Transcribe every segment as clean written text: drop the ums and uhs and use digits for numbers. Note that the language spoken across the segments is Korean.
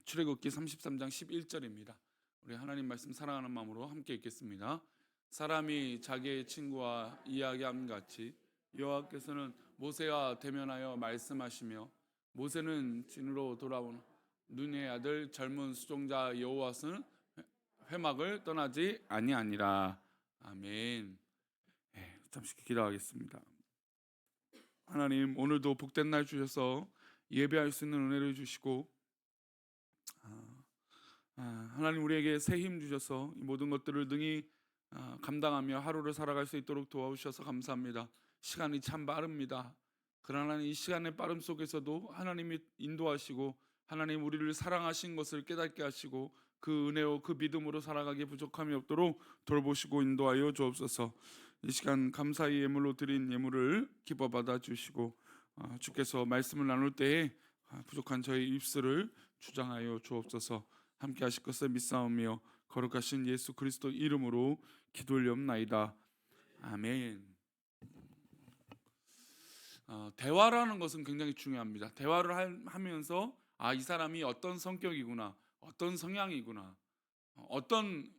출애굽기 33장 11절입니다. 우리 하나님 말씀 사랑하는 마음으로 함께 읽겠습니다. 사람이 자기의 친구와 이야기함 같이 여호와께서는 모세와 대면하여 말씀하시며 모세는 진으로 돌아온 눈의 아들 젊은 수종자 여호와는 회막을 떠나지 아니하니라. 아멘. 잠시 기도하겠습니다. 하나님, 오늘도 복된 날 주셔서 예배할 수 있는 은혜를 주시고 하나님, 우리에게 새 힘 주셔서 이 모든 것들을 능히 감당하며 하루를 살아갈 수 있도록 도와주셔서 감사합니다. 시간이 참 빠릅니다. 그러나 이 시간의 빠름 속에서도 하나님이 인도하시고 하나님 우리를 사랑하신 것을 깨닫게 하시고 그 은혜로 그 믿음으로 살아가기 부족함이 없도록 돌보시고 인도하여 주옵소서. 이 시간 감사의 예물로 드린 예물을 기뻐 받아 주시고 주께서 말씀을 나눌 때에 부족한 저희 입술을 주장하여 주옵소서. 함께 하실 것을 믿사오며 거룩하신 예수 그리스도 이름으로 기도올리옵나이다. 아멘. 대화라는 것은 굉장히 중요합니다. 대화를 하면서 이 사람이 어떤 성격이구나, 어떤 성향이구나, 어떤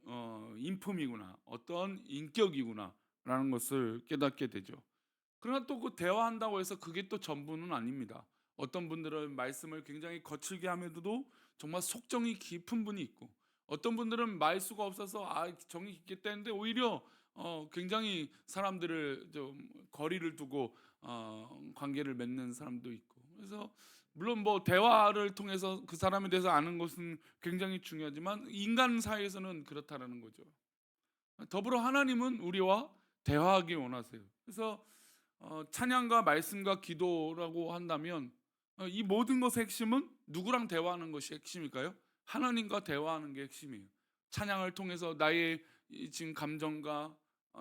인품이구나, 어떤 인격이구나 라는 것을 깨닫게 되죠. 그러나 또 그 대화한다고 해서 그게 또 전부는 아닙니다. 어떤 분들은 말씀을 굉장히 거칠게 하면서도 정말 속정이 깊은 분이 있고, 어떤 분들은 말수가 없어서 정이 깊겠다 했는데 오히려 굉장히 사람들을 좀 거리를 두고 관계를 맺는 사람도 있고. 그래서 물론 뭐 대화를 통해서 그 사람에 대해서 아는 것은 굉장히 중요하지만 인간 사이에서는 그렇다라는 거죠. 더불어 하나님은 우리와 대화하기 원하세요. 그래서 찬양과 말씀과 기도라고 한다면 이 모든 것의 핵심은 누구랑 대화하는 것이 핵심일까요? 하나님과 대화하는 게 핵심이에요. 찬양을 통해서 나의 지금 감정과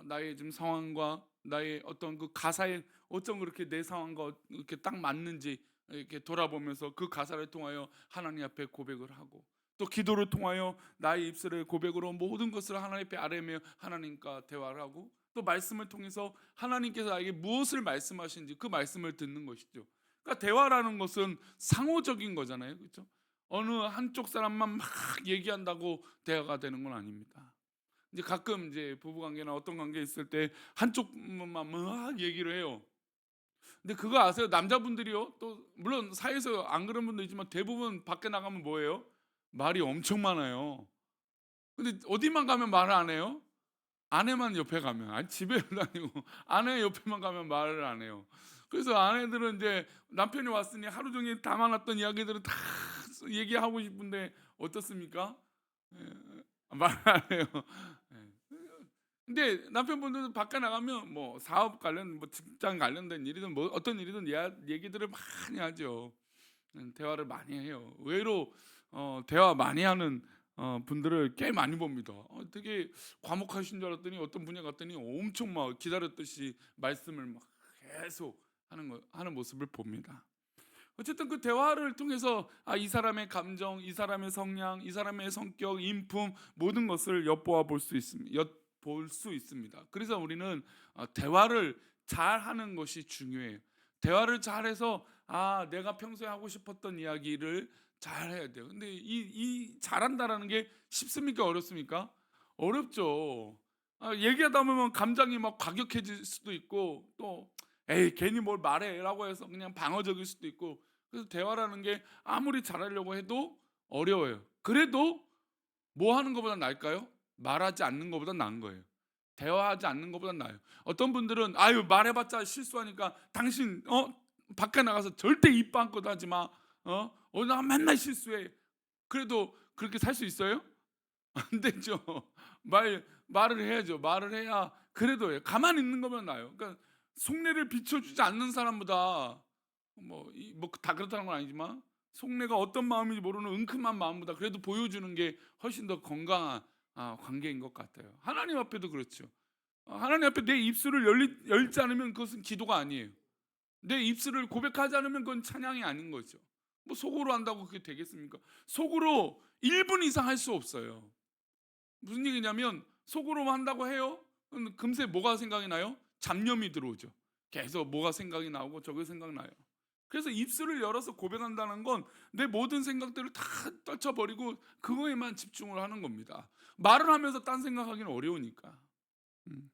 나의 지금 상황과 나의 어떤 그 가사에 어쩜 그렇게 내 상황과 이렇게 딱 맞는지 이렇게 돌아보면서 그 가사를 통하여 하나님 앞에 고백을 하고, 또 기도를 통하여 나의 입술의 고백으로 모든 것을 하나님 앞에 아뢰며 하나님과 대화를 하고, 또 말씀을 통해서 하나님께서 나에게 무엇을 말씀하시는지 그 말씀을 듣는 것이죠. 그러니까 대화라는 것은 상호적인 거잖아요, 그렇죠? 어느 한쪽 사람만 막 얘기한다고 대화가 되는 건 아닙니다. 이제 가끔 이제 부부관계나 어떤 관계 있을 때 한쪽만 막 얘기를 해요. 근데 그거 아세요? 남자분들이요, 또 물론 사회에서 안 그런 분도 있지만 대부분 밖에 나가면 뭐예요? 말이 엄청 많아요. 근데 어디만 가면 말을 안 해요? 아내만 옆에 가면, 집에도 아니고 아내 옆에만 가면 말을 안 해요. 그래서 아내들은 이제 남편이 왔으니 하루 종일 담아놨던 이야기들을 다 얘기하고 싶은데 어떻습니까? 예, 말을 안 해요. 예. 근데 남편분들도 밖에 나가면 뭐 사업 관련, 뭐 직장 관련된 일이든 뭐 어떤 일이든 얘기들을 많이 하죠. 대화를 많이 해요. 의외로 대화 많이 하는 분들을 꽤 많이 봅니다. 되게 과묵하신 줄 알았더니 어떤 분야 갔더니 엄청 막 기다렸듯이 말씀을 막 계속 하는 모습을 봅니다. 어쨌든 그 대화를 통해서 이 사람의 감정, 이 사람의 성향, 이 사람의 성격, 인품 모든 것을 엿보아 볼 수 있습니다. 엿볼 수 있습니다. 그래서 우리는 대화를 잘 하는 것이 중요해요. 대화를 잘해서 내가 평소에 하고 싶었던 이야기를 잘 해야 돼요. 근데 이 잘한다라는 게 쉽습니까? 어렵습니까? 어렵죠. 얘기하다 보면 감정이 막 과격해질 수도 있고, 또 에이 괜히 뭘 말해라고 해서 그냥 방어적일 수도 있고. 그래서 대화라는 게 아무리 잘하려고 해도 어려워요. 그래도 뭐 하는 것보다 나을까요? 말하지 않는 것보다 나은 거예요. 대화하지 않는 것보다 나아요. 어떤 분들은 말해봤자 실수하니까 당신 밖에 나가서 절대 입 밖으로 하지 마. 나 맨날 실수해. 그래도 그렇게 살 수 있어요? 안 되죠. 말을 해야죠. 말을 해야 그래도 해요. 가만히 있는 거면 나아요. 그러니까 속내를 비춰주지 않는 사람보다 다 그렇다는 건 아니지만 속내가 어떤 마음인지 모르는 은큼한 마음보다 그래도 보여주는 게 훨씬 더 건강한 관계인 것 같아요. 하나님 앞에도 그렇죠. 하나님 앞에 내 입술을 열지 않으면 그것은 기도가 아니에요. 내 입술을 고백하지 않으면 그건 찬양이 아닌 거죠. 뭐 속으로 한다고 그게 되겠습니까? 속으로 1분 이상 할 수 없어요. 무슨 얘기냐면 속으로만 한다고 해요. 그럼 금세 뭐가 생각이 나요? 잡념이 들어오죠. 계속 뭐가 생각이 나오고 저게 생각나요. 그래서 입술을 열어서 고백한다는 건 내 모든 생각들을 다 떨쳐버리고 그거에만 집중을 하는 겁니다. 말을 하면서 딴 생각하기는 어려우니까. 음.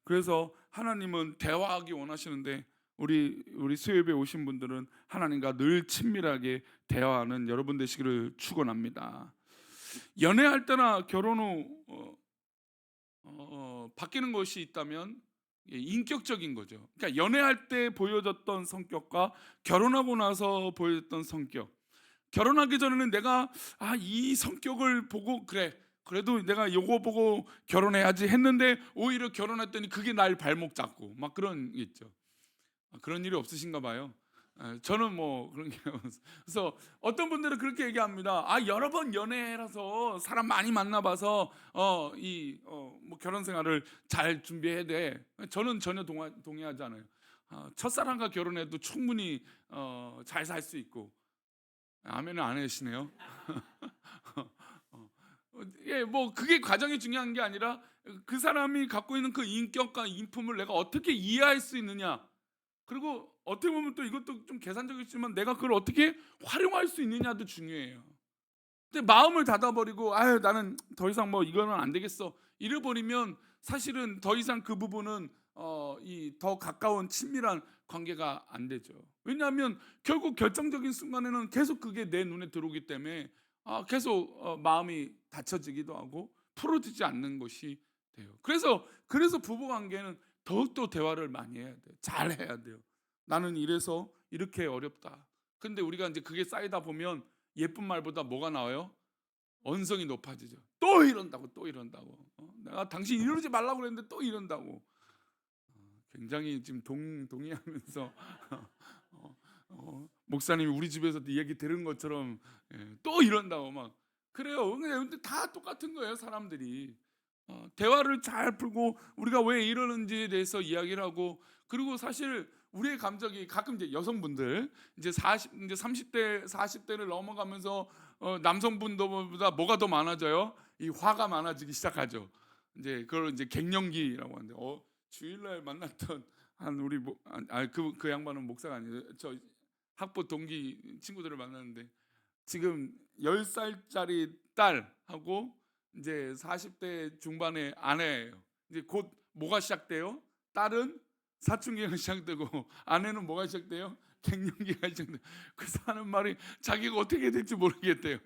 그래서 하나님은 대화하기 원하시는데 우리 수요예배 오신 분들은 하나님과 늘 친밀하게 대화하는 여러분 되시기를 축원합니다. 연애할 때나 결혼 후 바뀌는 것이 있다면 인격적인 거죠. 그러니까 연애할 때 보여줬던 성격과 결혼하고 나서 보여줬던 성격. 결혼하기 전에는 내가 이 성격을 보고 그래 그래도 내가 요거 보고 결혼해야지 했는데 오히려 결혼했더니 그게 날 발목 잡고 막 그런 게 있죠. 그런 일이 없으신가 봐요. 저는 뭐 그런 게 없어서. 그래서 어떤 분들은 그렇게 얘기합니다. 여러 번 연애라서 사람 많이 만나봐서 뭐 결혼 생활을 잘 준비해야 돼. 저는 전혀 동의하지 않아요. 첫사랑과 결혼해도 충분히 잘 살 수 있고. 아멘은 안 해주시네요. 예, 뭐 그게 과정이 중요한 게 아니라 그 사람이 갖고 있는 그 인격과 인품을 내가 어떻게 이해할 수 있느냐. 그리고 어떻게 보면 또 이것도 좀 계산적이지만 내가 그걸 어떻게 활용할 수 있느냐도 중요해요. 근데 마음을 닫아버리고 나는 더 이상 뭐 이거는 안 되겠어 이래버리면 사실은 더 이상 그 부분은 이 더 가까운 친밀한 관계가 안 되죠. 왜냐하면 결국 결정적인 순간에는 계속 그게 내 눈에 들어오기 때문에 계속 마음이 닫혀지기도 하고 풀어지지 않는 것이 돼요. 그래서 부부 관계는 더욱더 대화를 많이 해야 돼요. 잘 해야 돼요. 나는 이래서 이렇게 어렵다. 근데 우리가 이제 그게 쌓이다 보면 예쁜 말보다 뭐가 나와요? 언성이 높아지죠. 또 이런다고 또 이런다고. 내가 당신 이러지 말라고 그랬는데 또 이런다고. 굉장히 지금 동의하면서 목사님이 우리 집에서 이 얘기 들은 것처럼 또 이런다고 막 그래요. 근데 다 똑같은 거예요, 사람들이. 대화를 잘 풀고 우리가 왜 이러는지에 대해서 이야기를 하고 그리고 사실 우리의 감정이 가끔 이제 여성분들 이제 30대 40대를 넘어가면서 남성분들보다 뭐가 더 많아져요? 이 화가 많아지기 시작하죠. 이제 그걸 이제 갱년기라고 하는데 주일날 만났던 한 우리 그 양반은 목사가 아니에요. 저 학부 동기 친구들을 만났는데 지금 10살짜리 딸하고 이제 40대 중반의 아내예요. 이제 곧 뭐가 시작돼요? 딸은 사춘기가 시작되고 아내는 뭐가 시작돼요? 갱년기가 시작돼요. 그래서 하는 말이 자기가 어떻게 될지 모르겠대요.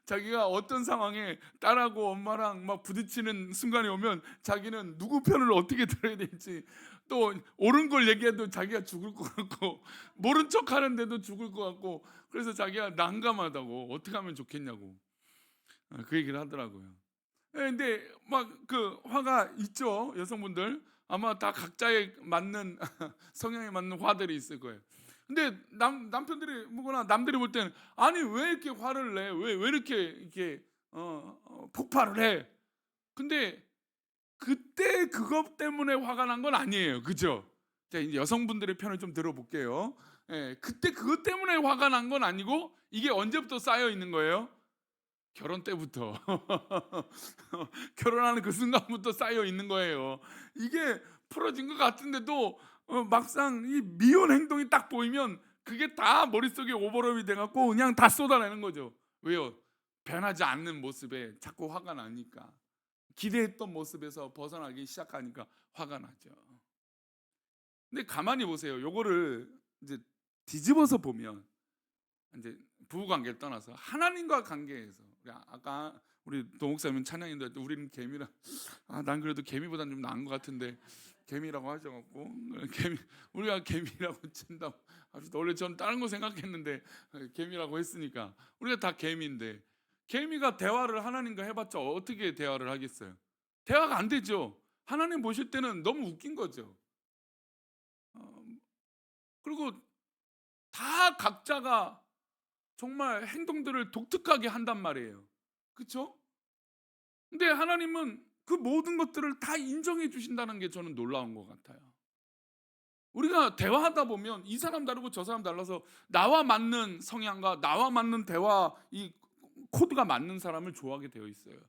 자기가 어떤 상황에 딸하고 엄마랑 막 부딪히는 순간이 오면 자기는 누구 편을 어떻게 들어야 될지 또 옳은 걸 얘기해도 자기가 죽을 것 같고 모른 척 하는데도 죽을 것 같고 그래서 자기가 난감하다고 어떻게 하면 좋겠냐고 그 얘기를 하더라고요. 근데 막 그 화가 있죠. 여성분들 아마 다 각자의 맞는 성향에 맞는 화들이 있을 거예요. 근데 남편들이 뭐거나 남들이 볼 때는 아니 왜 이렇게 화를 내? 왜 이렇게 폭발을 해? 근데 그때 그것 때문에 화가 난 건 아니에요. 그죠? 자, 이제 여성분들의 편을 좀 들어볼게요. 그때 그것 때문에 화가 난 건 아니고 이게 언제부터 쌓여 있는 거예요? 결혼 때부터. 결혼하는 그 순간부터 쌓여 있는 거예요. 이게 풀어진 것 같은데도 막상 이 미운 행동이 딱 보이면 그게 다 머릿속에 오버랩이 돼갖고 그냥 다 쏟아내는 거죠. 왜요? 변하지 않는 모습에 자꾸 화가 나니까. 기대했던 모습에서 벗어나기 시작하니까 화가 나죠. 근데 가만히 보세요. 요거를 이제 뒤집어서 보면 이제 부부 관계를 떠나서 하나님과 관계에서 아까 우리 도목사님 찬양인데 우리는 개미라 난 그래도 개미보다는 좀 나은 것 같은데 개미라고 하셔갖고 우리가 개미라고 친다고 원래 전 다른 거 생각했는데 개미라고 했으니까 우리가 다 개미인데 개미가 대화를 하나님과 해봤자 어떻게 대화를 하겠어요? 대화가 안 되죠. 하나님 보실 때는 너무 웃긴 거죠. 그리고 다 각자가 정말 행동들을 독특하게 한단 말이에요. 그렇죠? 근데 하나님은 그 모든 것들을 다 인정해 주신다는 게 저는 놀라운 것 같아요. 우리가 대화하다 보면 이 사람 다르고 저 사람 달라서 나와 맞는 성향과 나와 맞는 대화 이 코드가 맞는 사람을 좋아하게 되어 있어요.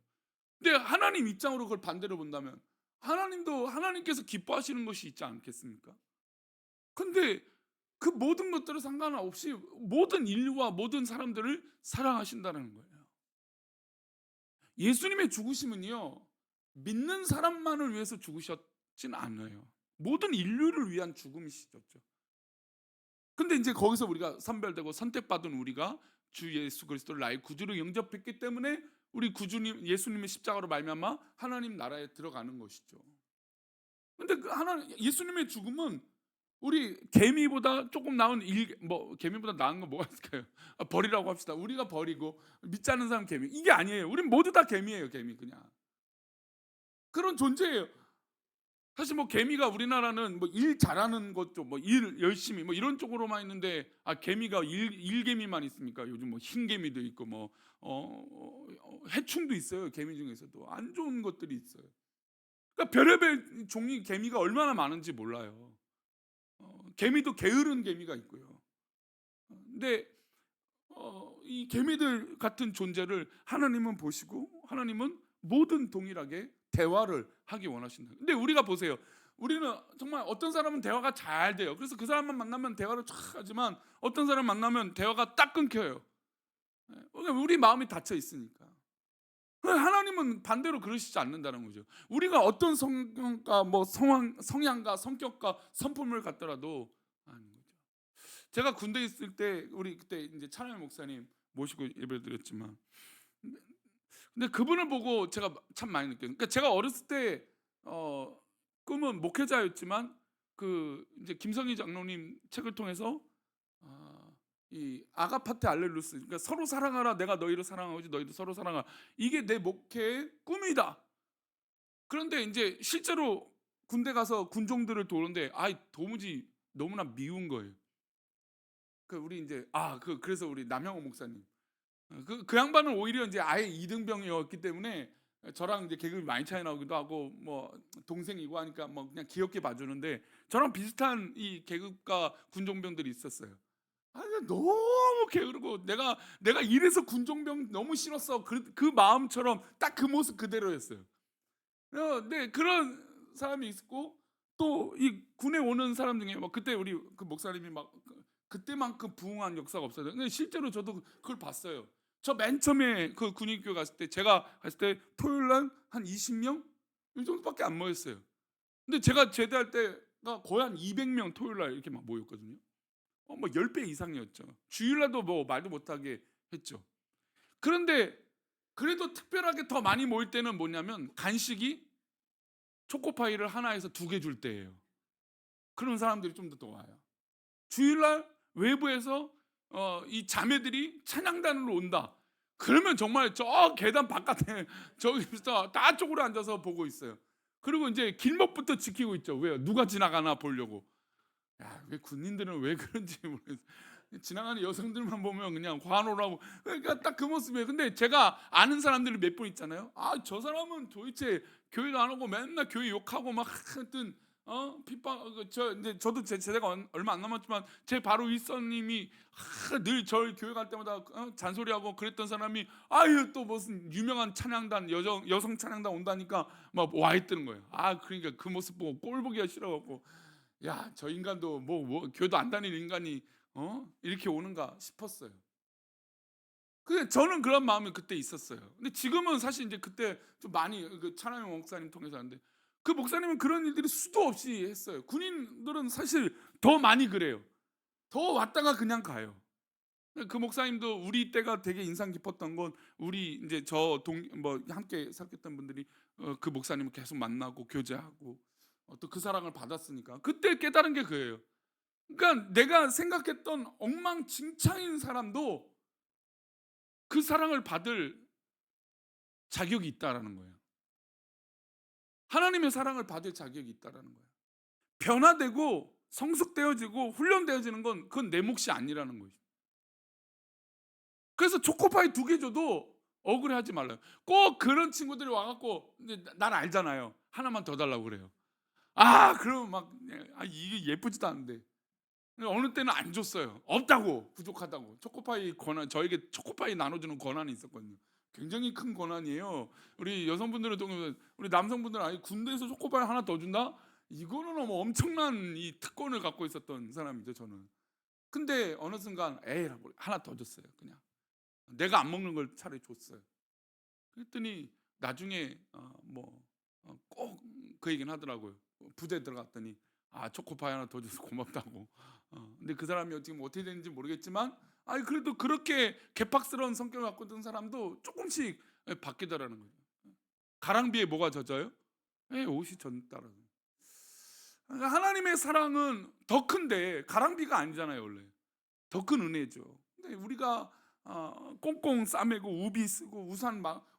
근데 하나님 입장으로 그걸 반대로 본다면 하나님도 하나님께서 기뻐하시는 것이 있지 않겠습니까? 근데 그 모든 것들을 상관없이 모든 인류와 모든 사람들을 사랑하신다는 거예요. 예수님의 죽으심은요, 믿는 사람만을 위해서 죽으셨진 않아요. 모든 인류를 위한 죽음이시죠. 근데 이제 거기서 우리가 선별되고 선택받은 우리가 주 예수 그리스도를 나의 구주로 영접했기 때문에 우리 구주님 예수님의 십자가로 말미암아 하나님 나라에 들어가는 것이죠. 근데 그 하나 예수님의 죽음은 우리 개미보다 조금 나은 개미보다 나은 건 뭐가 있을까요? 벌이라고 합시다. 우리가 벌이고 믿지 않는 사람 개미. 이게 아니에요. 우린 모두 다 개미예요, 개미 그냥. 그런 존재예요. 사실 뭐 개미가 우리나라는 뭐 일 잘하는 것 쪽, 뭐 일 열심히 뭐 이런 쪽으로만 있는데 개미가 일개미만 있습니까? 요즘 뭐 흰개미도 있고 뭐 해충도 있어요. 개미 중에서도 안 좋은 것들이 있어요. 그러니까 별의별 종이 개미가 얼마나 많은지 몰라요. 개미도 게으른 개미가 있고요. 근데 이 개미들 같은 존재를 하나님은 보시고 하나님은 모든 동일하게 대화를 하기 원하신다. 근데 우리가 보세요. 우리는 정말 어떤 사람은 대화가 잘 돼요. 그래서 그 사람만 만나면 대화를 촥 하지만 어떤 사람 만나면 대화가 딱 끊겨요. 왜냐면 우리 마음이 닫혀 있으니까. 하나님은 반대로 그러시지 않는다는 거죠. 우리가 어떤 성격과 뭐 성향과 성격과 성품을 갖더라도 아닌 거죠. 제가 군대에 있을 때 우리 그때 이제 찬양 목사님 모시고 예배를 드렸지만 근데 그분을 보고 제가 참 많이 느꼈어요. 그러니까 제가 어렸을 때 꿈은 목회자였지만 그 이제 김성희 장로님 책을 통해서 이 아가파테 알렐루스 그러니까 서로 사랑하라 내가 너희를 사랑하고지 너희도 서로 사랑하라 이게 내 목회의 꿈이다. 그런데 이제 실제로 군대 가서 군종들을 도는데 도무지 너무나 미운 거예요. 그 우리 이제 그래서 우리 남영호 목사님 그 양반은 오히려 이제 아예 이등병이었기 때문에 저랑 이제 계급이 많이 차이 나기도 하고 뭐 동생이고 하니까 뭐 그냥 귀엽게 봐주는데 저랑 비슷한 이 계급과 군종병들이 있었어요. 근데 너무 게으르고 내가 이래서 군종병 너무 싫었어. 그 마음처럼 딱 그 모습 그대로였어요. 네 그런 사람이 있었고 또 이 군에 오는 사람 중에 뭐 그때 우리 그 목사님이 막 그때만큼 부흥한 역사가 없어요. 근데 실제로 저도 그걸 봤어요. 저 맨 처음에 그 군인교회 갔을 때 제가 갔을 때 토요일 날 한 20명 이 정도밖에 안 모였어요. 근데 제가 제대할 때가 거의 한 200명 토요일 날 이렇게 막 모였거든요. 뭐 10배 이상이었죠. 주일 날도 뭐 말도 못하게 했죠. 그런데 그래도 특별하게 더 많이 모일 때는 뭐냐면 간식이 초코파이를 하나에서 2개 줄 때예요. 그런 사람들이 좀 더 와요. 주일날 외부에서 이 자매들이 찬양단으로 온다. 그러면 정말 저 계단 바깥에 저기서 다 쪼그려 앉아서 보고 있어요. 그리고 이제 길목부터 지키고 있죠. 왜요? 누가 지나가나 보려고. 왜 군인들은 왜 그런지 모르겠어요. 지나가는 여성들만 보면 그냥 관오라고. 그러니까 딱 그 모습이에요. 근데 제가 아는 사람들이 몇 분 있잖아요. 저 사람은 도대체 교회도 안 오고 맨날 교회 욕하고 막 하여튼 핍박 이제 저도 제 세대가 얼마 안 남았지만 제 바로 윗선님이 늘 저희 교회 갈 때마다 잔소리하고 그랬던 사람이 또 무슨 유명한 찬양단 여성 찬양단 온다니까 막 와 있다는 거예요. 그러니까 그 모습 보고 꼴 보기가 싫어갖고 저 인간도 뭐 교회도 안 다니는 인간이 이렇게 오는가 싶었어요. 근데 저는 그런 마음이 그때 있었어요. 근데 지금은 사실 이제 그때 좀 많이 그 차남의 목사님 통해서 하는데 그 목사님은 그런 일들이 수도 없이 했어요. 군인들은 사실 더 많이 그래요. 더 왔다가 그냥 가요. 그 목사님도 우리 때가 되게 인상 깊었던 건 우리 이제 함께 사귀었던 분들이 그 목사님을 계속 만나고 교제하고 또 그 사랑을 받았으니까 그때 깨달은 게 그예요. 그러니까 내가 생각했던 엉망진창인 사람도 그 사랑을 받을 자격이 있다라는 거예요. 하나님의 사랑을 받을 자격이 있다라는 거예요. 변화되고 성숙되어지고 훈련되어지는 건 그건 내 몫이 아니라는 거죠. 그래서 초코파이 2개 줘도 억울해하지 말라요. 꼭 그런 친구들이 와갖고 날 알잖아요. 하나만 더 달라고 그래요. 그러면 막 이게 예쁘지도 않은데 어느 때는 안 줬어요. 없다고 부족하다고 초코파이 권한 저에게 초코파이 나눠주는 권한이 있었거든요. 굉장히 큰 권한이에요. 우리 여성분들은 우리 남성분들은 군대에서 초코파이 하나 더 준다? 이거는 너무 엄청난 이 특권을 갖고 있었던 사람이죠 저는. 근데 어느 순간 에이라고 하나 더 줬어요. 그냥 내가 안 먹는 걸 차라리 줬어요. 그랬더니 나중에 꼭 그 얘기는 하더라고요. 부대 들어갔더니 초코파이 하나 더 줘서 고맙다고. 근데 그 사람이 지금 어떻게 됐는지 모르겠지만 그래도 그렇게 개팍스러운 성격을 갖고 있던 사람도 조금씩 바뀌더라는 거죠. 가랑비에 뭐가 젖어요? 옷이 젖다라는. 그러니까 하나님의 사랑은 더 큰데 가랑비가 아니잖아요 원래. 더 큰 은혜죠. 근데 우리가 꽁꽁 싸매고 우비 쓰고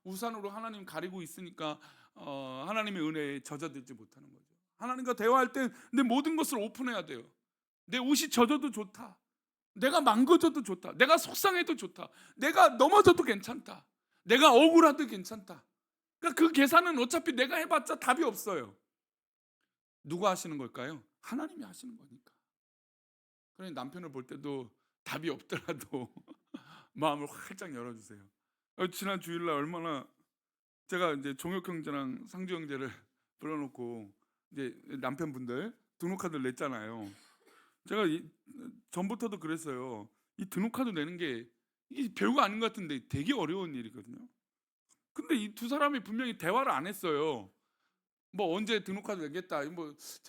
우산으로 하나님 가리고 있으니까 하나님의 은혜에 젖어들지 못하는 거죠. 하나님과 대화할 때 내 모든 것을 오픈해야 돼요. 내 옷이 젖어도 좋다. 내가 망가져도 좋다. 내가 속상해도 좋다. 내가 넘어져도 괜찮다. 내가 억울해도 괜찮다. 그러니까 그 계산은 어차피 내가 해봤자 답이 없어요. 누가 하시는 걸까요? 하나님이 하시는 거니까. 그러니 남편을 볼 때도 답이 없더라도 마음을 활짝 열어주세요. 지난 주일날 얼마나 제가 이제 종혁 형제랑 상주 형제를 불러놓고 이제 남편분들 등록카드 냈잖아요. 제가 전부터도 그랬어요. 이 등록카드 내는 게 이게 별거 아닌 것 같은데 되게 어려운 일이거든요. 근데 이 두 사람이 분명히 대화를 안 했어요. 뭐 언제 등록카드 내겠다. 제가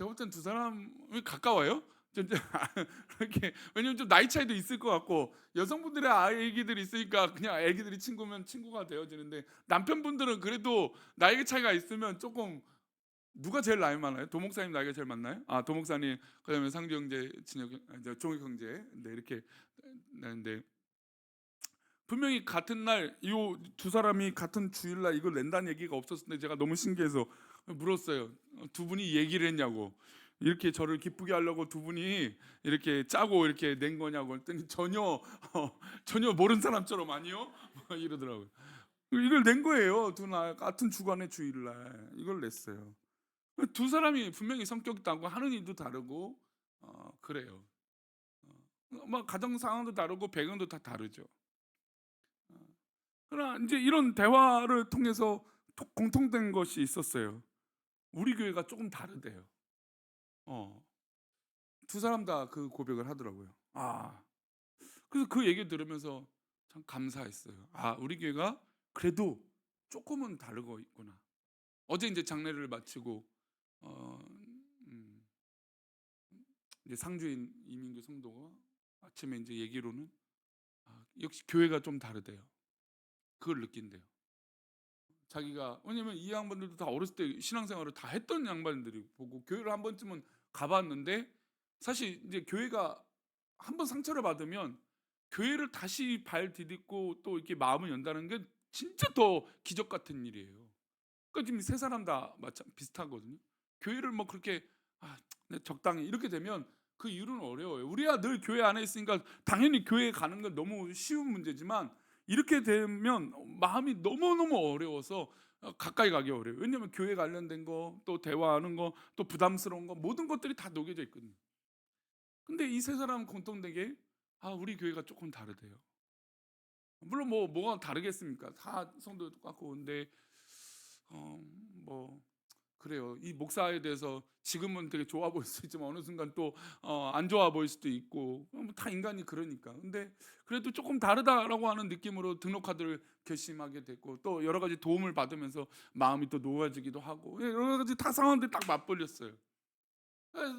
볼 땐 두 사람이 가까워요. 이렇게 왜냐면 좀 나이 차이도 있을 것 같고 여성분들의 아기들이 있으니까 그냥 아기들이 친구면 친구가 되어지는데 남편분들은 그래도 나이 차이가 있으면 조금 누가 제일 나이 많아요? 도목사님 나이가 제일 많나요? 도목사님 그다음에 상주 형제, 종익 형제 이렇게 내는데 분명히 같은 날 이 두 사람이 같은 주일날 이걸 낸다는 얘기가 없었는데 제가 너무 신기해서 물었어요. 두 분이 얘기를 했냐고. 이렇게 저를 기쁘게 하려고 두 분이 이렇게 짜고 이렇게 낸 거냐고 했더니 전혀 모르는 사람처럼 아니요 이러더라고요. 이걸 낸 거예요. 두 날 같은 주간의 주일날 이걸 냈어요. 두 사람이 분명히 성격이 다르고 하는 일도 다르고 그래요. 가정 상황도 다르고 배경도 다 다르죠. 그러나 이제 이런 대화를 통해서 공통된 것이 있었어요. 우리 교회가 조금 다르대요. 어, 두 사람 다 그 고백을 하더라고요. 그래서 그 얘기 들으면서 참 감사했어요. 우리 교회가 그래도 조금은 다르고 있구나. 어제 이제 장례를 마치고 어, 음, 이제 상주인 이민규 성도가 아침에 이제 얘기로는 역시 교회가 좀 다르대요. 그걸 느낀대요. 자기가 왜냐면 이 양반들도 다 어렸을 때 신앙생활을 다 했던 양반들이 보고 교회를 한 번쯤은 가봤는데 사실 이제 교회가 한 번 상처를 받으면 교회를 다시 발 디딛고 또 이렇게 마음을 연다는 게 진짜 더 기적 같은 일이에요. 그러니까 지금 세 사람 다 비슷하거든요. 교회를 뭐 그렇게 적당히 이렇게 되면 그 이유는 어려워요. 우리야 늘 교회 안에 있으니까 당연히 교회에 가는 건 너무 쉬운 문제지만 이렇게 되면 마음이 너무너무 어려워서 가까이 가기 어려워요. 왜냐하면 교회 관련된 거, 또 대화하는 거, 또 부담스러운 거 모든 것들이 다 녹여져 있거든요. 근데 이 세 사람은 공통되게 우리 교회가 조금 다르대요. 물론 뭐가 다르겠습니까? 다 성도 똑같고 근데 뭐 그래요. 이 목사에 대해서 지금은 되게 좋아 보일 수 있지만 어느 순간 또 안 좋아 보일 수도 있고 다 인간이 그러니까. 근데 그래도 조금 다르다라고 하는 느낌으로 등록카드를 결심하게 됐고 또 여러 가지 도움을 받으면서 마음이 또 놓아지기도 하고 여러 가지 다 상황들이 딱 맞벌렸어요.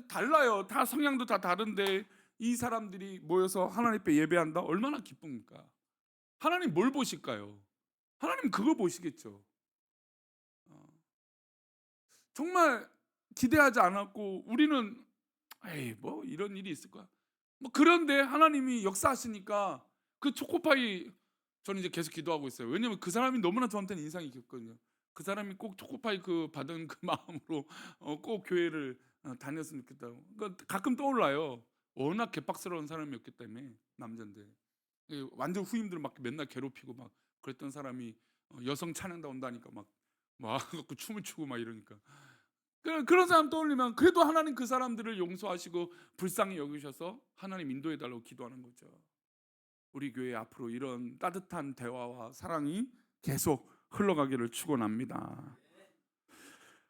달라요. 다 성향도 다 다른데 이 사람들이 모여서 하나님 앞에 예배한다? 얼마나 기쁩니까? 하나님 뭘 보실까요? 하나님 그걸 보시겠죠. 어, 정말 기대하지 않았고 우리는 에이 뭐 이런 일이 있을 거야. 뭐 그런데 하나님이 역사하시니까 그 초코파이 저는 이제 계속 기도하고 있어요. 왜냐면 그 사람이 너무나 저한테는 인상이 깊거든요. 그 사람이 꼭 초코파이 그 받은 그 마음으로 꼭 교회를 다녔으면 좋겠다고. 그러니까 가끔 떠올라요. 워낙 개빡스러운 사람이었기 때문에 남자인데 완전 후임들 막 맨날 괴롭히고 막 그랬던 사람이 여성 찬양다 온다니까 막 와갖고 춤을 추고 막 이러니까 그런 사람 떠올리면 그래도 하나님 그 사람들을 용서하시고 불쌍히 여기셔서 하나님 인도해 달라고 기도하는 거죠. 우리 교회 앞으로 이런 따뜻한 대화와 사랑이 계속 흘러가기를 축원합니다.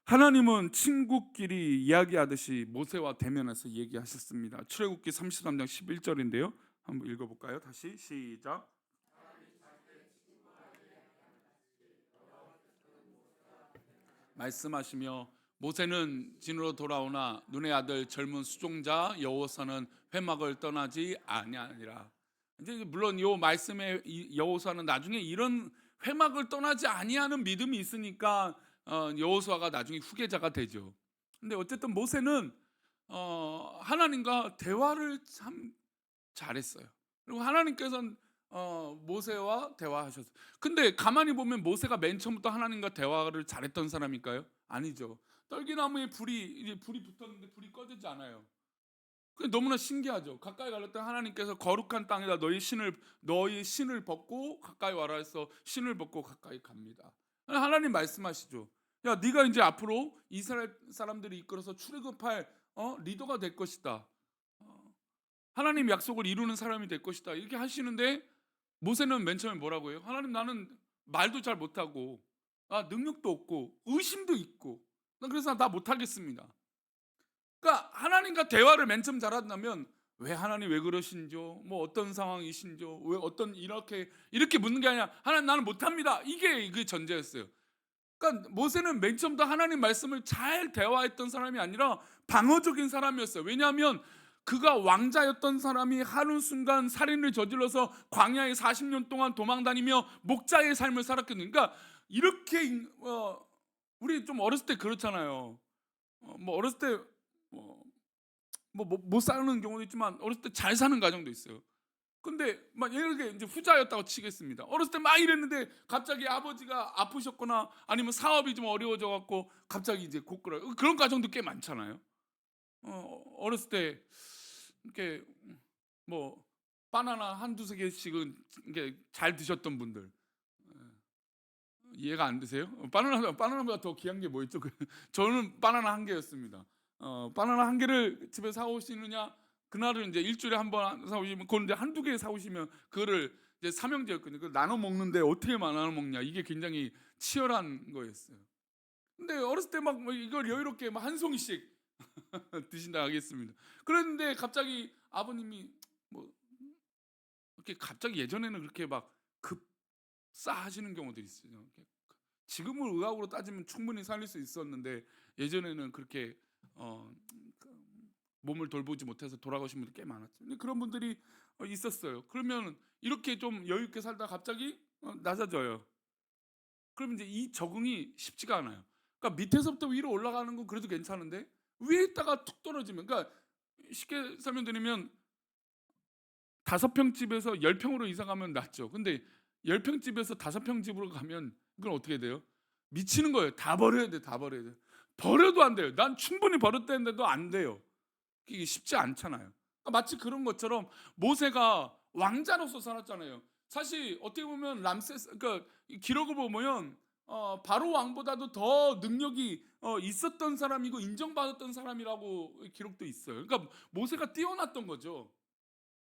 하나님은 친구끼리 이야기하듯이 모세와 대면해서 얘기하셨습니다. 출애굽기 33장 11절인데요. 한번 읽어볼까요? 다시 시작. 말씀하시며 모세는 진으로 돌아오나 눈의 아들 젊은 수종자 여호사는 회막을 떠나지 아니하니라. 이제 물론 요 말씀의 여호사는 나중에 이런 회막을 떠나지 아니하는 믿음이 있으니까 여호수아가 나중에 후계자가 되죠. 근데 어쨌든 모세는 하나님과 대화를 참 잘했어요. 그리고 하나님께서는 모세와 대화하셨어요. 근데 가만히 보면 모세가 맨 처음부터 하나님과 대화를 잘했던 사람일까요? 아니죠. 떨기나무에 불이 붙었는데 불이 꺼지지 않아요. 그게 너무나 신기하죠. 가까이 가려 때 하나님께서 거룩한 땅에다 너희 신을 벗고 가까이 와라 해서 신을 벗고 가까이 갑니다. 하나님 말씀하시죠. 야, 네가 이제 앞으로 이스라엘 사람들이 이끌어서 출애굽할 리더가 될 것이다. 하나님 약속을 이루는 사람이 될 것이다. 이렇게 하시는데 모세는 맨 처음에 뭐라고 해요? 하나님, 나는 말도 잘 못하고 능력도 없고 의심도 있고 그래서 나 못하겠습니다. 그러니까 하나님과 대화를 맨 처음 잘한다면 왜 하나님 왜 그러신죠? 뭐 어떤 상황이신죠? 왜 어떤 이렇게 묻는 게 아니라 하나님 나는 못합니다. 이게 그 전제였어요. 그러니까 모세는 맨 처음부터 하나님 말씀을 잘 대화했던 사람이 아니라 방어적인 사람이었어요. 왜냐하면 그가 왕자였던 사람이 한순간 살인을 저질러서 광야에 40년 동안 도망다니며 목자의 삶을 살았거든요. 그러니까 이렇게 우리 좀 어렸을 때 그렇잖아요. 뭐 어렸을 때 못 사는 경우도 있지만 어렸을 때 잘 사는 가정도 있어요. 근데 막 이렇게 이제 후자였다고 치겠습니다. 어렸을 때 막 이랬는데 갑자기 아버지가 아프셨거나 아니면 사업이 좀 어려워져 갖고 갑자기 이제 고꾸라 그런 가정도 꽤 많잖아요. 어렸을 때 이렇게 뭐 바나나 한두 세 개씩은 이렇게 잘 드셨던 분들 이해가 안 되세요? 바나나보다 더 귀한 게 뭐 있죠? 저는 바나나 한 개였습니다. 바나나 한 개를 집에 사 오시느냐? 그날은 이제 일주일에 한 번 사 오시면 그런데 한두 개 사 오시면 그거를 이제 삼형제였거든요. 그걸 나눠 먹는데 어떻게 나눠 먹냐? 이게 굉장히 치열한 거였어요. 근데 어렸을 때 막 이걸 여유롭게 막 한 송이씩 드신다 하겠습니다. 그랬는데 갑자기 아버님이 뭐 이렇게 갑자기 예전에는 그렇게 막 급사하시는 경우들이 있어요. 지금은 의학으로 따지면 충분히 살릴 수 있었는데 예전에는 그렇게 어, 그 몸을 돌보지 못해서 돌아가신 분들이 꽤 많았죠. 근데 그런 분들이 있었어요. 그러면 이렇게 좀 여유 있게 살다가 갑자기 낮아져요. 그럼 이제 이 적응이 쉽지가 않아요. 그러니까 밑에서부터 위로 올라가는 건 그래도 괜찮은데 위에 있다가 툭 떨어지면, 그러니까 쉽게 설명드리면 5평 집에서 10평으로 이사 가면 낫죠. 근데 10평 집에서 5평 집으로 가면 그건 어떻게 돼요? 미치는 거예요. 다 버려야 돼. 다 버려야 돼. 버려도 안 돼요. 난 충분히 버렸다는데도 안 돼요. 이게 쉽지 않잖아요. 그러니까 마치 그런 것처럼 모세가 왕자로서 살았잖아요. 사실 어떻게 보면 람세스, 그러니까 기록을 보면 바로 왕보다도 더 능력이 있었던 사람이고 인정받았던 사람이라고 기록도 있어요. 그러니까 모세가 뛰어났던 거죠.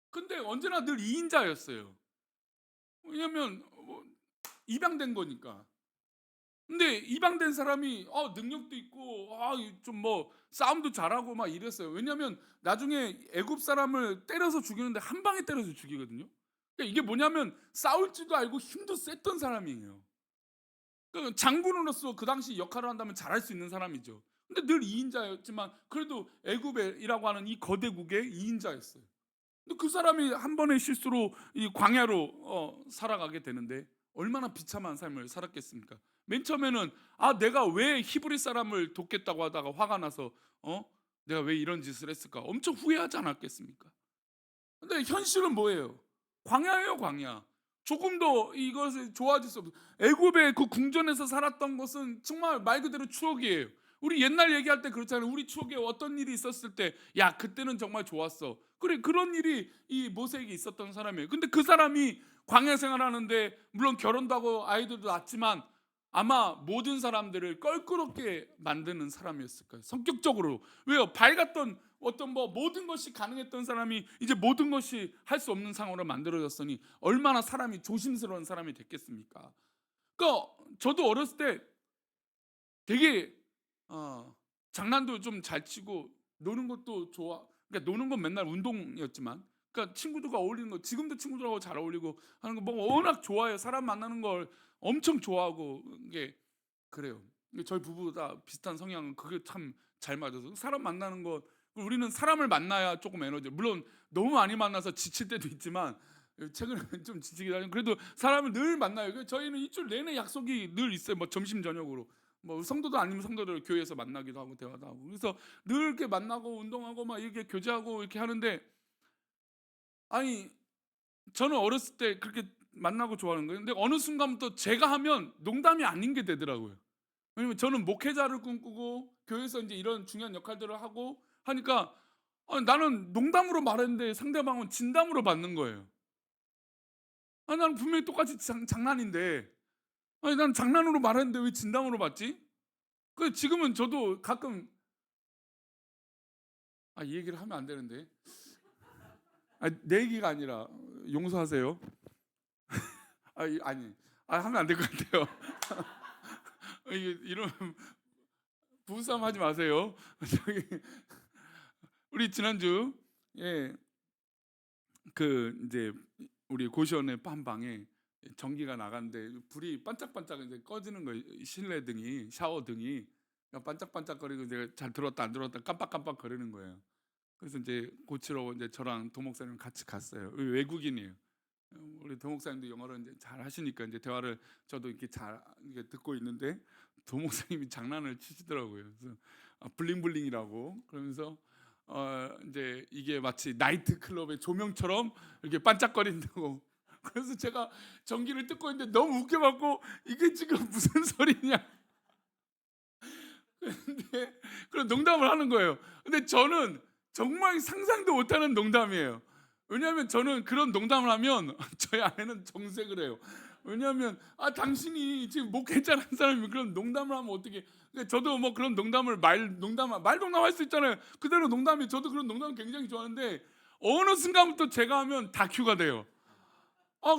근데 언제나 늘 2인자였어요. 왜냐면 입양된 거니까. 근데 입양된 사람이 능력도 있고 좀 뭐 싸움도 잘하고 막 이랬어요. 왜냐면 나중에 애굽 사람을 때려서 죽이는데 한 방에 때려서 죽이거든요. 그러니까 이게 뭐냐면 싸울 줄도 알고 힘도 셌던 사람이에요. 그러니까 장군으로서 그 당시 역할을 한다면 잘할 수 있는 사람이죠. 근데 늘 2인자였지만 그래도 애굽이라고 하는 이 거대국의 2인자였어요. 근데 그 사람이 한 번의 실수로 이 광야로 살아가게 되는데 얼마나 비참한 삶을 살았겠습니까? 맨 처음에는 내가 왜 히브리 사람을 돕겠다고 하다가 화가 나서 내가 왜 이런 짓을 했을까? 엄청 후회하지 않았겠습니까? 근데 현실은 뭐예요? 광야예요, 광야. 조금 더 이것을 좋아질 수 없어요. 애굽의 그 궁전에서 살았던 것은 정말 말 그대로 추억이에요. 우리 옛날 얘기할 때 그렇잖아요. 우리 추억에 어떤 일이 있었을 때, 야, 그때는 정말 좋았어. 그래, 그런 일이 이 모세에게 있었던 사람이에요. 근데 그 사람이 광야 생활하는데 물론 결혼도 하고 아이들도 낳았지만 아마 모든 사람들을 껄끄럽게 만드는 사람이었을 거예요. 성격적으로. 왜요? 밝았던 어떤 모든 것이 가능했던 사람이 이제 모든 것이 할 수 없는 상황으로 만들어졌으니 얼마나 사람이 조심스러운 사람이 됐겠습니까? 그러니까 저도 어렸을 때 되게 어 장난도 좀 잘 치고 노는 것도 좋아. 그러니까 노는 건 맨날 운동이었지만 그러니까 친구들과 어울리는 거 지금도 친구들하고 잘 어울리고 하는 거 뭐 워낙 좋아해요. 사람 만나는 걸 엄청 좋아하고 이게 그래요. 이게 저희 부부가 비슷한 성향은 그게 참 잘 맞아서 사람 만나는 거 우리는 사람을 만나야 조금 에너지 물론 너무 많이 만나서 지칠 때도 있지만 최근에는 좀 지치긴 하지만 그래도 사람을 늘 만나요. 저희는 일주일 내내 약속이 늘 있어요. 뭐 점심 저녁으로 뭐 성도도 아니면 성도들 교회에서 만나기도 하고 대화도 하고 그래서 늘 이렇게 만나고 운동하고 막 이렇게 교제하고 이렇게 하는데 아니 저는 어렸을 때 그렇게 만나고 좋아하는 거예요. 근데 어느 순간부터 제가 하면 농담이 아닌 게 되더라고요. 왜냐면 저는 목회자를 꿈꾸고 교회에서 이제 이런 중요한 역할들을 하고 하니까 나는 농담으로 말했는데 상대방은 진담으로 받는 거예요. 나는 분명히 똑같이 장난인데 난 장난으로 말했는데 왜 진담으로 받지? 지금은 저도 가끔 이 얘기를 하면 안 되는데 내 얘기가 아니라 용서하세요. 아니 하면 안 될 것 같아요. 이런 부부싸움 하지 마세요. 저기 우리 지난주 예 이제 우리 고시원의 한 방에 전기가 나갔는데 불이 반짝반짝 이제 꺼지는 거예요. 실내 등이 샤워 등이 반짝반짝거리고 이제 잘 들어왔다 안 들어왔다 깜빡깜빡 거리는 거예요. 그래서 이제 고치러 이제 저랑 도목사님 같이 갔어요. 외국인이에요. 우리 도목사님도 영어를 이제 잘 하시니까 이제 대화를 저도 이렇게 잘 이렇게 듣고 있는데 도목사님이 장난을 치시더라고요. 그래서 블링블링이라고 그러면서 이제 이게 마치 나이트 클럽의 조명처럼 이렇게 반짝거린다고. 그래서 제가 전기를 뜯고 있는데 너무 웃겨갖고 이게 지금 무슨 소리냐. 근데 그런 농담을 하는 거예요. 근데 저는 정말 상상도 못하는 농담이에요. 왜냐하면 저는 그런 농담을 하면 저희 아내는 정색을 해요. 왜냐하면 당신이 지금 목회자라는 사람이 그런 농담을 하면 어떻게? 저도 뭐 그런 농담을 말 농담할 수 있잖아요. 그대로 농담이 저도 그런 농담 굉장히 좋아하는데 어느 순간부터 제가 하면 다큐가 돼요.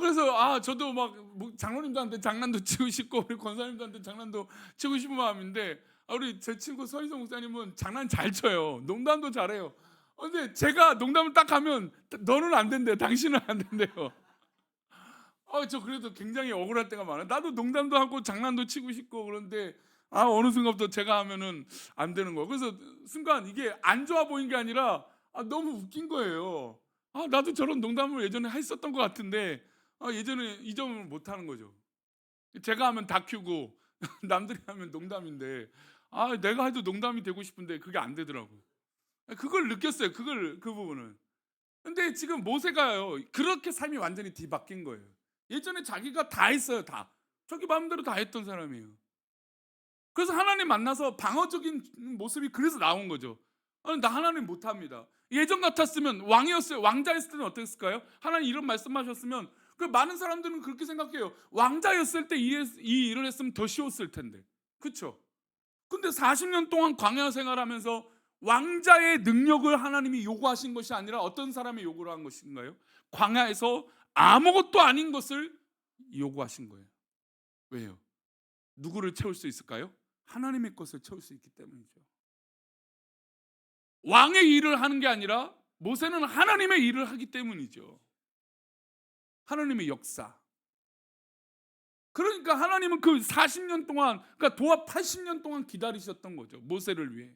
그래서 저도 막 장로님들한테 장난도 치고 싶고 우리 권사님들한테 장난도 치고 싶은 마음인데 우리 제 친구 서희성 목사님은 장난 잘 쳐요. 농담도 잘해요. 근데 제가 농담을 딱 하면 너는 안 된대요. 당신은 안 된대요. 저 그래도 굉장히 억울할 때가 많아요. 나도 농담도 하고 장난도 치고 싶고 그런데 어느 순간부터 제가 하면은 안 되는 거예요. 그래서 순간 이게 안 좋아 보인 게 아니라 너무 웃긴 거예요. 나도 저런 농담을 예전에 했었던 것 같은데 예전에 이 점을 못 하는 거죠. 제가 하면 다큐고 남들이 하면 농담인데 내가 해도 농담이 되고 싶은데 그게 안 되더라고요. 그걸 느꼈어요. 그 부분을. 근데 지금 모세가요. 그렇게 삶이 완전히 뒤바뀐 거예요. 예전에 자기가 다 했어요. 다. 자기 마음대로 다 했던 사람이에요. 그래서 하나님 만나서 방어적인 모습이 그래서 나온 거죠. 나 하나님 못합니다. 예전 같았으면 왕이었어요. 왕자였을 때는 어땠을까요? 하나님 이런 말씀하셨으면 그 많은 사람들은 그렇게 생각해요. 왕자였을 때 이 일을 했으면 더 쉬웠을 텐데. 그렇죠? 근데 40년 동안 광야 생활하면서 왕자의 능력을 하나님이 요구하신 것이 아니라 어떤 사람의 요구를 한 것인가요? 광야에서 아무것도 아닌 것을 요구하신 거예요. 왜요? 누구를 채울 수 있을까요? 하나님의 것을 채울 수 있기 때문이죠. 왕의 일을 하는 게 아니라 모세는 하나님의 일을 하기 때문이죠. 하나님의 역사. 그러니까 하나님은 그 40년 동안 그러니까 도합 80년 동안 기다리셨던 거죠. 모세를 위해.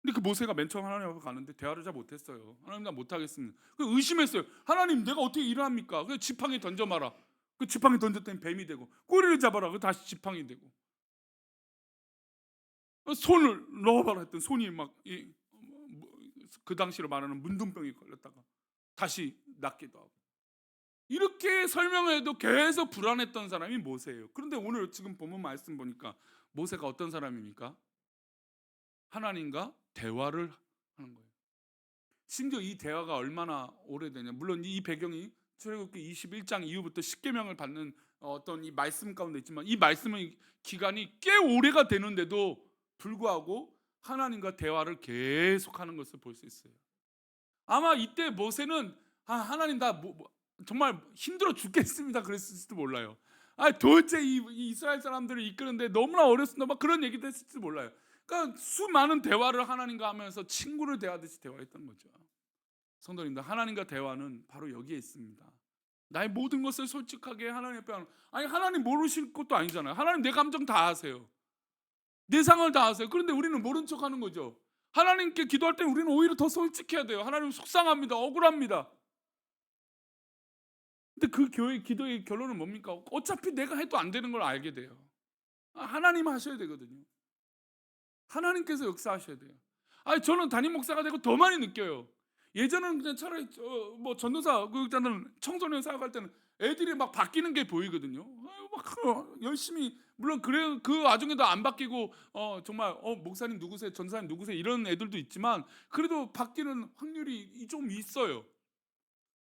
근데 그 모세가 맨 처음 하나님 앞에 가는데 대화를 잘 못했어요. 하나님 나 못하겠습니다. 의심했어요. 하나님 내가 어떻게 일을 합니까? 그 지팡이 던져 마라. 그 지팡이 던졌더니 뱀이 되고 꼬리를 잡아라. 그 다시 지팡이 되고 손을 넣어봐라 했더니 손이 막 그 당시로 말하는 문둥병이 걸렸다가 다시 낫기도 하고 이렇게 설명해도 계속 불안했던 사람이 모세예요. 그런데 오늘 지금 본문 말씀 보니까 모세가 어떤 사람입니까? 하나님과 대화를 하는 거예요. 심지어 이 대화가 얼마나 오래되냐. 물론 이 배경이 출애굽기 21장 이후부터 십계명을 받는 어떤 이 말씀 가운데 있지만 이 말씀의 기간이 꽤 오래가 되는데도 불구하고 하나님과 대화를 계속하는 것을 볼 수 있어요. 아마 이때 모세는 하나님 나 정말 힘들어 죽겠습니다 그랬을지도 몰라요. 도대체 이 이스라엘 사람들을 이끄는데 너무나 어렵습니다. 막 그런 얘기도 했을지 몰라요. 그러니까 수많은 대화를 하나님과 하면서 친구를 대하듯이 대화했던 거죠. 성도님들, 하나님과 대화는 바로 여기에 있습니다. 나의 모든 것을 솔직하게 하나님 앞에 하는. 아니, 하나님 모르실 것도 아니잖아요. 하나님 내 감정 다 아세요. 내 상황을 다 아세요. 그런데 우리는 모른 척하는 거죠. 하나님께 기도할 때 우리는 오히려 더 솔직해야 돼요. 하나님 속상합니다. 억울합니다. 근데 그 기도의 결론은 뭡니까? 어차피 내가 해도 안 되는 걸 알게 돼요. 하나님 하셔야 되거든요. 하나님께서 역사하셔야 돼요. 저는 담임 목사가 되고 더 많이 느껴요. 예전은 그냥 차라리 뭐 전도사 그자는 청소년 사역할 때는 애들이 막 바뀌는 게 보이거든요. 막 열심히, 물론 그래 그 와중에도 안 바뀌고 정말 목사님 누구세요, 전사님 누구세요 이런 애들도 있지만 그래도 바뀌는 확률이 좀 있어요.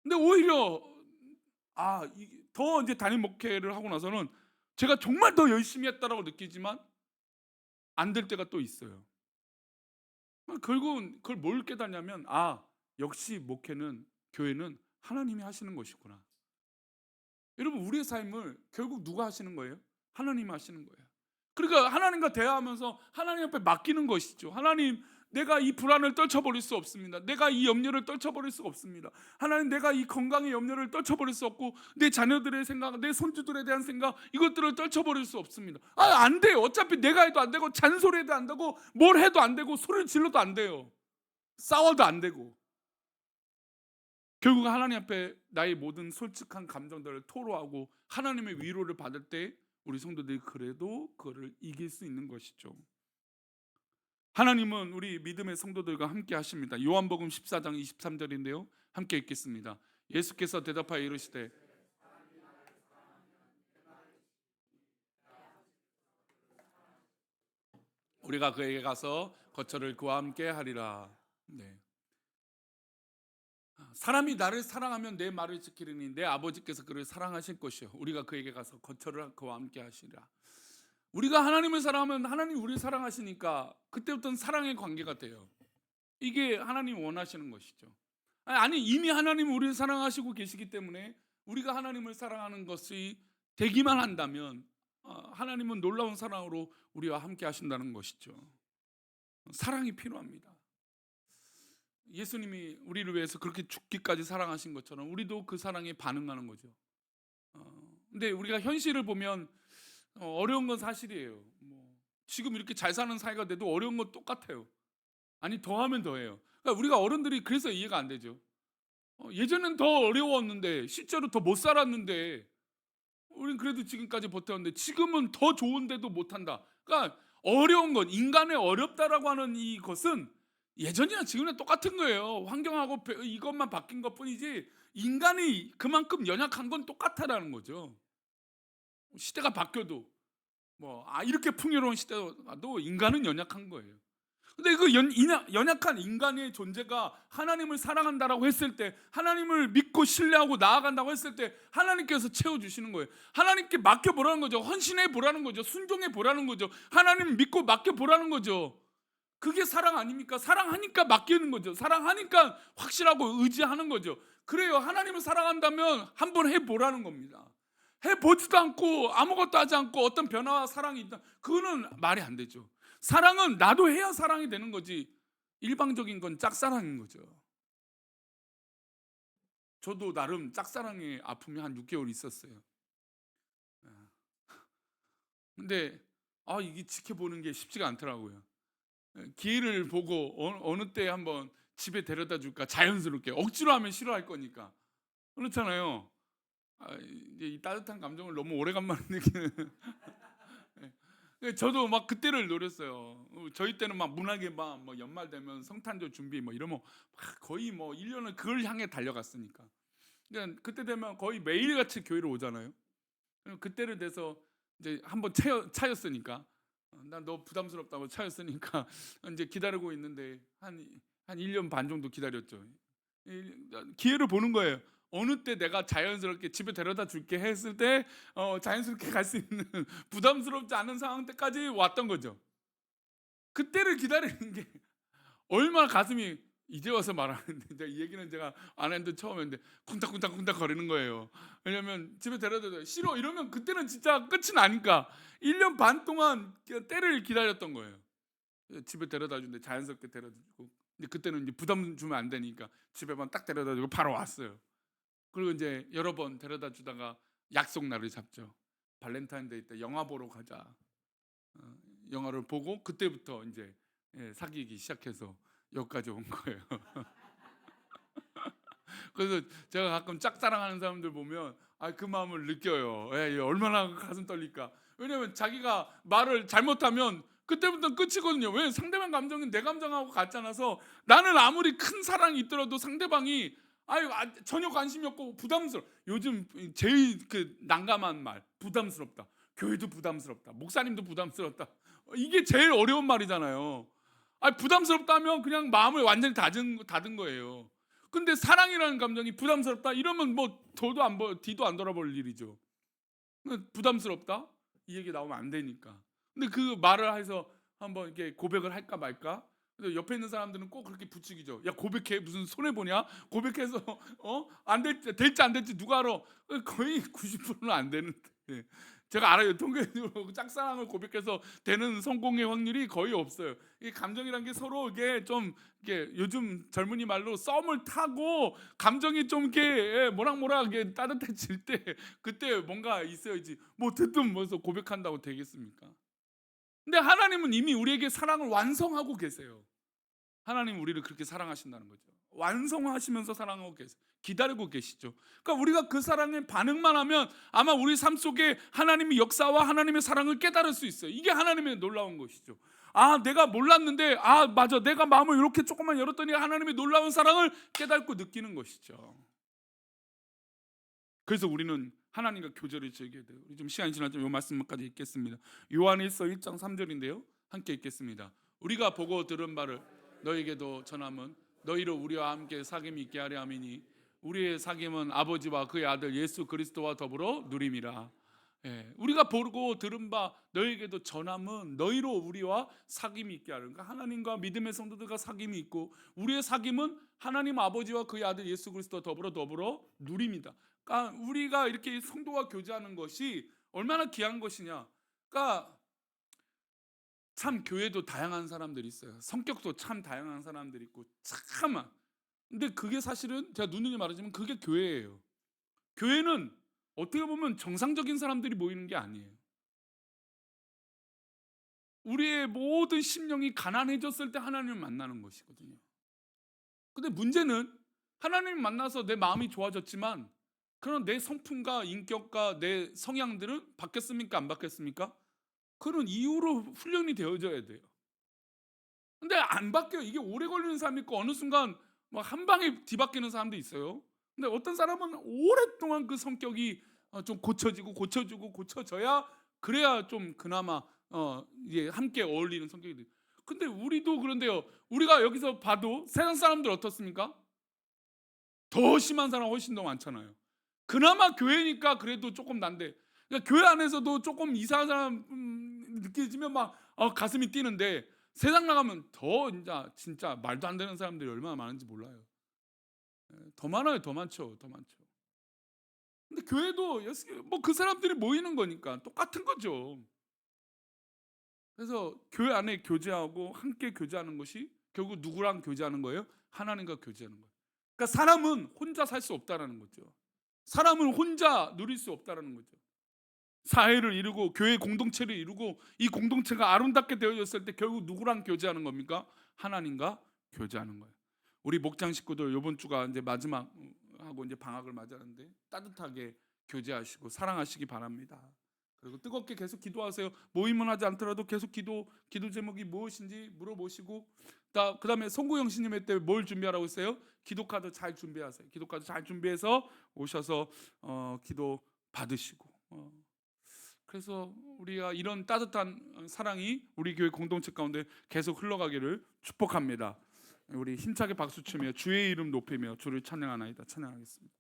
근데 오히려 더 이제 담임 목회를 하고 나서는 제가 정말 더 열심히 했다라고 느끼지만 안 될 때가 또 있어요. 결국은 그걸 뭘 깨닫냐면 역시 목회는, 교회는 하나님이 하시는 것이구나. 여러분, 우리의 삶을 결국 누가 하시는 거예요? 하나님이 하시는 거예요. 그러니까 하나님과 대화하면서 하나님 앞에 맡기는 것이죠. 하나님, 내가 이 불안을 떨쳐버릴 수 없습니다. 내가 이 염려를 떨쳐버릴 수 없습니다. 하나님, 내가 이 건강의 염려를 떨쳐버릴 수 없고 내 자녀들의 생각, 내 손주들에 대한 생각, 이것들을 떨쳐버릴 수 없습니다. 안 돼요. 어차피 내가 해도 안 되고 잔소리해도 안 되고 뭘 해도 안 되고 소리를 질러도 안 돼요. 싸워도 안 되고. 결국 하나님 앞에 나의 모든 솔직한 감정들을 토로하고 하나님의 위로를 받을 때 우리 성도들이 그래도 그거를 이길 수 있는 것이죠. 하나님은 우리 믿음의 성도들과 함께 하십니다. 요한복음 14장 23절인데요. 함께 읽겠습니다. 예수께서 대답하여 이르시되 우리가 그에게 가서 거처를 그와 함께 하리라. 네. 사람이 나를 사랑하면 내 말을 지키리니 내 아버지께서 그를 사랑하실 것이요 우리가 그에게 가서 거처를 그와 함께 하시리라. 우리가 하나님을 사랑하면 하나님 우리를 사랑하시니까 그때부터는 사랑의 관계가 돼요. 이게 하나님이 원하시는 것이죠. 이미 하나님은 우리를 사랑하시고 계시기 때문에 우리가 하나님을 사랑하는 것이 되기만 한다면 하나님은 놀라운 사랑으로 우리와 함께 하신다는 것이죠. 사랑이 필요합니다. 예수님이 우리를 위해서 그렇게 죽기까지 사랑하신 것처럼 우리도 그 사랑에 반응하는 거죠. 근데 우리가 현실을 보면 어려운 건 사실이에요. 지금 이렇게 잘 사는 사회가 돼도 어려운 건 똑같아요. 더하면 더해요. 그러니까 우리가 어른들이 그래서 이해가 안 되죠. 예전엔 더 어려웠는데 실제로 더 못 살았는데 우린 그래도 지금까지 버텼는데 지금은 더 좋은데도 못한다. 그러니까 어려운 건, 인간의 어렵다라고 하는 이것은 예전이나 지금이나 똑같은 거예요. 환경하고 이것만 바뀐 것뿐이지 인간이 그만큼 연약한 건 똑같다라는 거죠. 시대가 바뀌어도 이렇게 풍요로운 시대도 인간은 연약한 거예요. 근데 그 연약한 인간의 존재가 하나님을 사랑한다라고 했을 때, 하나님을 믿고 신뢰하고 나아간다고 했을 때 하나님께서 채워주시는 거예요. 하나님께 맡겨보라는 거죠. 헌신해 보라는 거죠. 순종해 보라는 거죠. 하나님을 믿고 맡겨보라는 거죠. 그게 사랑 아닙니까? 사랑하니까 맡기는 거죠. 사랑하니까 확실하고 의지하는 거죠. 그래요. 하나님을 사랑한다면 한번 해보라는 겁니다. 해보지도 않고 아무것도 하지 않고 어떤 변화와 사랑이 있다, 그거는 말이 안 되죠. 사랑은 나도 해야 사랑이 되는 거지 일방적인 건 짝사랑인 거죠. 저도 나름 짝사랑의 아픔이 한 6개월 있었어요. 근데 이게 지켜보는 게 쉽지가 않더라고요. 기회를 보고 어느 때 한번 집에 데려다 줄까, 자연스럽게. 억지로 하면 싫어할 거니까. 그렇잖아요. 이제 이 따뜻한 감정을 너무 오래간만에 느끼는. 저도 막 그때를 노렸어요. 저희 때는 막 문학의 밤, 연말 되면 성탄절 준비 이러면 거의 1년을 그걸 향해 달려갔으니까. 그러니까 그때 되면 거의 매일같이 교회를 오잖아요. 그때를 돼서 이제 한번 차였으니까, 난 너 부담스럽다고 차였으니까 이제 기다리고 있는데 한 1년 반 정도 기다렸죠. 기회를 보는 거예요. 어느 때 내가 자연스럽게 집에 데려다 줄게 했을 때 자연스럽게 갈 수 있는 부담스럽지 않은 상황 때까지 왔던 거죠. 그때를 기다리는 게 얼마나 가슴이, 이제 와서 말하는데 이제 이 얘기는 제가 안 했는데 처음 했는데 쿵닥쿵닥쿵닥 거리는 거예요. 왜냐면 집에 데려다 줘요. 싫어 이러면 그때는 진짜 끝이 나니까 1년 반 동안 때를 기다렸던 거예요. 집에 데려다 주는데 자연스럽게 데려다 주고 근데 그때는 이제 부담 주면 안 되니까 집에만 딱 데려다 주고 바로 왔어요. 그리고 이제 여러 번 데려다 주다가 약속 날을 잡죠. 발렌타인데이 때 영화 보러 가자. 어, 영화를 보고 그때부터 이제 사귀기 시작해서 여기까지 온 거예요. 그래서 제가 가끔 짝사랑하는 사람들 보면 그 마음을 느껴요. 얼마나 가슴 떨릴까. 왜냐면 자기가 말을 잘못하면 그때부터 끝이거든요. 왜 상대방 감정은 내 감정하고 같잖아서 나는 아무리 큰 사랑이 있더라도 상대방이 전혀 관심이 없고 부담스러워. 요즘 제일 그 난감한 말 부담스럽다. 교회도 부담스럽다. 목사님도 부담스럽다. 이게 제일 어려운 말이잖아요. 부담스럽다면 그냥 마음을 완전히 닫은 거예요. 근데 사랑이라는 감정이 부담스럽다 이러면 뭐 뒤도 안 돌아볼 일이죠. 부담스럽다 이 얘기 나오면 안 되니까. 근데 그 말을 해서 한번 이렇게 고백을 할까 말까. 근데 옆에 있는 사람들은 꼭 그렇게 부추기죠. 야 고백해 무슨 손해 보냐? 고백해서 안 될지 안 될지 누가 알아? 거의 90%는 안 되는데. 제가 알아요. 통계적으로 짝사랑을 고백해서 되는 성공의 확률이 거의 없어요. 이 감정이란 게 서로 이게 좀 이게 요즘 젊은이 말로 썸을 타고 감정이 좀 이렇게 모락모락 따뜻해질 때 그때 뭔가 있어야지. 뭐 대뜸 뭐서 고백한다고 되겠습니까? 근데 하나님은 이미 우리에게 사랑을 완성하고 계세요. 하나님 우리를 그렇게 사랑하신다는 거죠. 완성하시면서 사랑하고 계세요. 기다리고 계시죠. 그러니까 우리가 그 사랑에 반응만 하면 아마 우리 삶 속에 하나님의 역사와 하나님의 사랑을 깨달을 수 있어요. 이게 하나님의 놀라운 것이죠. 내가 몰랐는데 맞아 내가 마음을 이렇게 조금만 열었더니 하나님의 놀라운 사랑을 깨닫고 느끼는 것이죠. 그래서 우리는 하나님과 교제를 즐겨야 돼요. 우리 좀 시간이 지나면 이 말씀까지 읽겠습니다. 요한일서 1장 3절인데요. 함께 읽겠습니다. 우리가 보고 들은 바를 너에게도 전함은 너희로 우리와 함께 사귐이 있게 하려 함이니 우리의 사귐은 아버지와 그의 아들 예수 그리스도와 더불어 누림이라. 우리가 보고 들은 바 너에게도 전함은 너희로 우리와 사귐이 있게 하려. 그러니까 하나님과 믿음의 성도들과 사귐이 있고 우리의 사귐은 하나님 아버지와 그의 아들 예수 그리스도와 더불어 누림이다. 그러니까 우리가 이렇게 성도와 교제하는 것이 얼마나 귀한 것이냐. 그러니까 참 교회도 다양한 사람들이 있어요. 성격도 참 다양한 사람들이 있고 참. 근데 그게 사실은 제가 누누이 말하지만 그게 교회예요. 교회는 어떻게 보면 정상적인 사람들이 모이는 게 아니에요. 우리의 모든 심령이 가난해졌을 때 하나님을 만나는 것이거든요. 근데 문제는 하나님을 만나서 내 마음이 좋아졌지만 그런 내 성품과 인격과 내 성향들은 바뀌었습니까? 안 바뀌었습니까? 그런 이후로 훈련이 되어져야 돼요. 근데 안 바뀌어요. 이게 오래 걸리는 사람이 있고 어느 순간 막 한 방에 뒤바뀌는 사람도 있어요. 근데 어떤 사람은 오랫동안 그 성격이 좀 고쳐지고 고쳐져야 그래야 좀 그나마 이게 함께 어울리는 성격이 돼요. 근데 우리도 그런데요. 우리가 여기서 봐도 세상 사람들 어떻습니까? 더 심한 사람 훨씬 더 많잖아요. 그나마 교회니까 그래도 조금 난데 그러니까 교회 안에서도 조금 이상한 사람 느껴지면 막 가슴이 뛰는데 세상 나가면 더 진짜 말도 안 되는 사람들이 얼마나 많은지 몰라요. 더 많아요. 더 많죠. 더 많죠. 근데 교회도 뭐 그 사람들이 모이는 거니까 똑같은 거죠. 그래서 교회 안에 교제하고 함께 교제하는 것이 결국 누구랑 교제하는 거예요? 하나님과 교제하는 거예요. 그러니까 사람은 혼자 살 수 없다라는 거죠. 사람은 혼자 누릴 수 없다라는 거죠. 사회를 이루고 교회 공동체를 이루고 이 공동체가 아름답게 되어졌을 때 결국 누구랑 교제하는 겁니까? 하나님과 교제하는 거예요. 우리 목장 식구들 이번 주가 이제 마지막 하고 이제 방학을 맞이하는데 따뜻하게 교제하시고 사랑하시기 바랍니다. 그리고 뜨겁게 계속 기도하세요. 모임은 하지 않더라도 계속 기도 제목이 무엇인지 물어보시고 그다음에 송구 형신님의 때 뭘 준비하라고 했어요? 기도카드 잘 준비하세요. 기도카드 잘 준비해서 오셔서 기도 받으시고 그래서 우리가 이런 따뜻한 사랑이 우리 교회 공동체 가운데 계속 흘러가기를 축복합니다. 우리 힘차게 박수 치며 주의 이름 높이며 주를 찬양하나이다. 찬양하겠습니다.